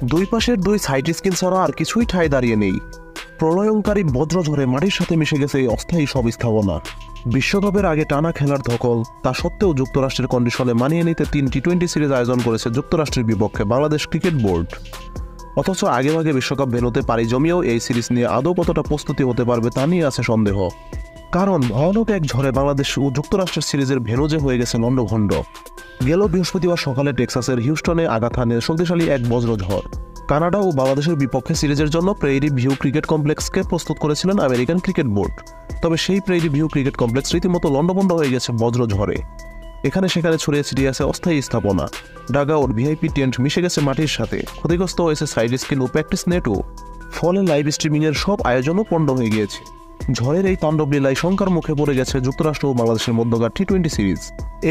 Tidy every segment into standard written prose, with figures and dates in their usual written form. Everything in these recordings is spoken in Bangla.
দুই পাশের দুই সাইড স্ক্রিন ছাড়া আর কিছুই ঠাঁই দাঁড়িয়ে নেই। প্রলয়ঙ্কারী বজ্রঝড়ে মাটির সাথে মিশে গেছে এই অস্থায়ী সব স্থাপনা। বিশ্বকাপের আগে টানা খেলার ধকল, তা সত্ত্বেও যুক্তরাষ্ট্রের কন্ডিশনে মানিয়ে নিতে 3 টি-20 সিরিজ আয়োজন করেছে যুক্তরাষ্ট্রের বিপক্ষে বাংলাদেশ ক্রিকেট বোর্ড। অথচ আগেভাগে বিশ্বকাপ ভেন্যুতে পাড়ি জমিয়েও এই সিরিজ নিয়ে আদৌ কতটা প্রস্তুতি হতে পারবে তা নিয়ে আছে সন্দেহ। কারণ ভয়ানক এক ঝড়ে বাংলাদেশ ও যুক্তরাষ্ট্রের সিরিজের ভেন্যু যে হয়ে গেছে লণ্ডভণ্ড। গেল বৃহস্পতিবার সকালে টেক্সাসের হিউস্টনে আঘাত হানে শক্তিশালী এক বজ্রঝড়। কানাডা ও বাংলাদেশের বিপক্ষে সিরিজের জন্য প্রেইরি ভিউ ক্রিকেট কমপ্লেক্সকে প্রস্তুত করেছিলেন আমেরিকান ক্রিকেট বোর্ড। তবে সেই প্রেইরি ভিউ ক্রিকেট কমপ্লেক্স রীতিমতো লণ্ডভণ্ড হয়ে গেছে বজ্রঝড়ে। এখানে সেখানে ছড়িয়ে ছিটিয়ে আছে অস্থায়ী স্থাপনা, ডাগআউট, ভিআইপি টেন্ট মিশে গেছে মাটির সাথে, ক্ষতিগ্রস্ত হয়েছে সাইড স্ক্রিন ও প্র্যাকটিস নেটও। ফলে লাইভ স্ট্রিমিংয়ের সব আয়োজনও পণ্ড হয়ে গিয়েছে। ঝড়ের এই তাণ্ডবলীলায় শঙ্কার মুখে পড়ে গেছে যুক্তরাষ্ট্র ও বাংলাদেশের মধ্যকার টি-20 সিরিজ।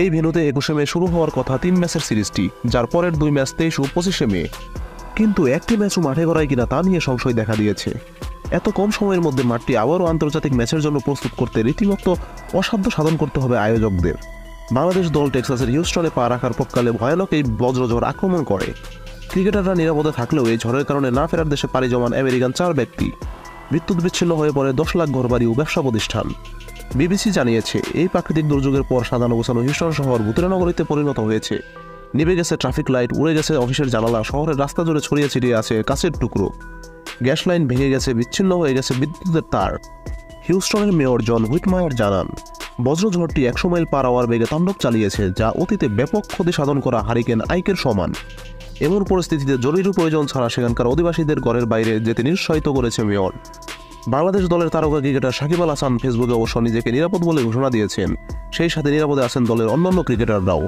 এই ভেন্যুতে 21 মে শুরু হওয়ার কথা 3 ম্যাচের সিরিজটি, যার পরের 2 ম্যাচ 23 ও 25 মে। কিন্তু একটি ম্যাচও মাঠে গড়ায় কিনা তা নিয়ে সংশয় দেখা দিয়েছে। এত কম সময়ের মধ্যে মাঠটি আবারও আন্তর্জাতিক ম্যাচের জন্য প্রস্তুত করতে রীতিমতো অসাধ্য সাধন করতে হবে আয়োজকদের। বাংলাদেশ দল টেক্সাসের হিউস্টনে পা রাখার পক্ষকালে ভয়ানক এই বজ্রঝড় আক্রমণ করে। ক্রিকেটাররা নিরাপদে থাকলেও এই ঝড়ের কারণে না ফেরার দেশে পাড়ি জমান আমেরিকান 4 ব্যক্তি। বিদ্যুৎ বিচ্ছিন্ন হয়ে পড়ে 10 লাখ ঘরবাড়ি ও ব্যবসা প্রতিষ্ঠান। বিবিসি জানিয়েছে, এই প্রাকৃতিক দুর্যোগের পর সাজানো গোছানো হিউস্টন শহর ভূতের নগরীতে পরিণত হয়েছে। নিভে গেছে ট্রাফিক লাইট, উড়ে গেছে অফিসের জানালা, শহরের রাস্তা জুড়ে ছড়িয়ে ছিটিয়ে আছে কাঁচের টুকরো। গ্যাস লাইন ভেঙে গেছে, বিচ্ছিন্ন হয়ে গেছে বিদ্যুতের তার। হিউস্টনের মেয়র জন হুইটমায়ার জানান, বজ্রঝড়টি 100 মাইল পার আওয়ার বেগে তাণ্ডব চালিয়েছে, যা অতীতে ব্যাপক ক্ষতি সাধন করা হারিকেন আইকের সমান। এমন পরিস্থিতিতে জরুরি প্রয়োজন ছাড়া সেখানকার অধিবাসীদের ঘরের বাইরে যেতে নিরুৎসাহিত করেছে মেয়র। বাংলাদেশ দলের তারকা ক্রিকেটার সাকিব আল হাসান ফেসবুকে অবশ্য নিজেকে নিরাপদ বলে ঘোষণা দিয়েছেন। সেই সাথে নিরাপদে আছেন দলের অন্যান্য ক্রিকেটাররাও।